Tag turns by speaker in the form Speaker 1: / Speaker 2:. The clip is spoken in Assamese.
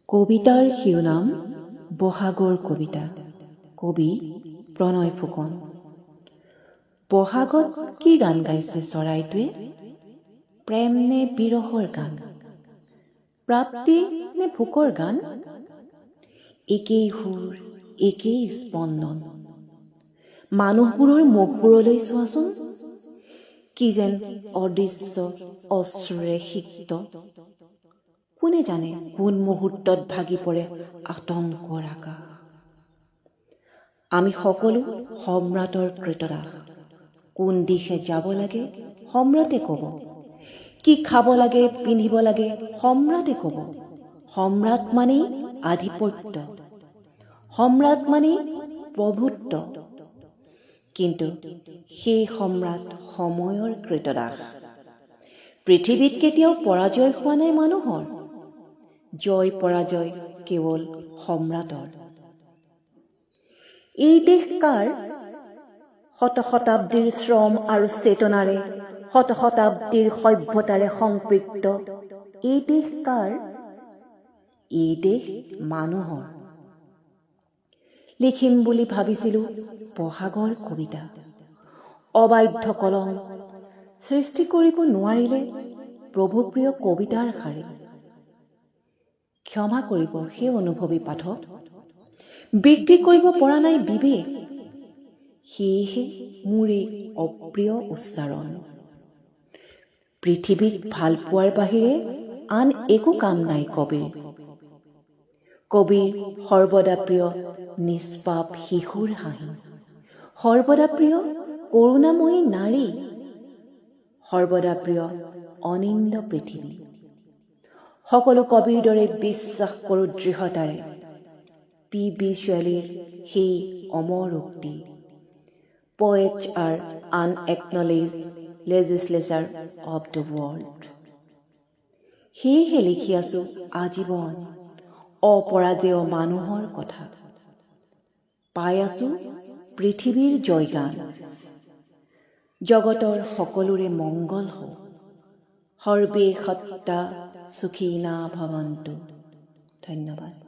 Speaker 1: কবিতাৰ শিৰোনাম বহাগৰ কবিতা। কবি প্ৰণয় ফুকন। বহাগত কি গান গাইছে চৰাইটোৱে? প্ৰেম নে বিৰহৰ গান? প্ৰাপ্তি নে ভোকৰ গান? একেই সুৰ, একেই স্পন্দন। মানুহবোৰৰ মুখবোৰলৈ চোৱাচোন, কি যেন অদৃশ্য অশ্ৰুৰে সিক্ত। কোনে জানে কোন মুহূৰ্তত ভাগি পৰে আতংকৰ আকাশ। আমি সকলো সম্ৰাটৰ কৃতদাস। কোন দিশে যাব লাগে সম্ৰাটে ক'ব, কি খাব লাগে পিন্ধিব লাগে সম্ৰাটে ক'ব। সম্ৰাট মানেই আধিপত্য, সম্ৰাট মানেই প্ৰভুত্ব। কিন্তু সেই সম্ৰাট সময়ৰ কৃতদাস। পৃথিৱীত কেতিয়াও পৰাজয় হোৱা নাই মানুহৰ, জয় পৰাজয় কেৱল সম্ৰাটৰ। এই দেশ কাৰ? শত শতাব্দীৰ শ্ৰম আৰু চেতনাৰে, শত শতাব্দীৰ সভ্যতাৰে সম্পৃক্ত এই দেশ কাৰ? এই দেশ মানুহৰ। লিখিম বুলি ভাবিছিলো বহাগৰ কবিতা, অবাধ্য কলম সৃষ্টি কৰিব নোৱাৰিলে প্ৰভুপ্ৰিয় কবিতাৰ শাৰী। ক্ষমা কৰিব সেই অনুভৱী পাঠক, বিক্ৰী কৰিব পৰা নাই বিবেক। সেয়েহে মোৰ এই অপ্ৰিয় উচ্চাৰণ। পৃথিৱীক ভাল পোৱাৰ বাহিৰে আন একো কাম নাই কবিৰ। কবিৰ সৰ্বদা প্ৰিয় নিষ্পাপ শিশুৰ হাঁহি, সৰ্বদা প্ৰিয় কৰুণাময়ী নাৰী, সৰ্বদা প্ৰিয় অনিন্দ পৃথিৱী। সকলো কবিৰ দৰে বিশ্বাস কৰো দৃঢ়তাৰে পি.বি. শ্বলীৰ সেই অমৰ উক্তি, Poets are unacknowledged legislature of the world। সেয়েহে লিখি আছো আজীৱন অপৰাজেয় মানুহৰ কথা। পাই আছো পৃথিৱীৰ জয়গান। জগতৰ সকলোৰে মংগল হওক, সৰ্বে সত্তা সুখীনা ভৱন্তু। ধন্যবাদ।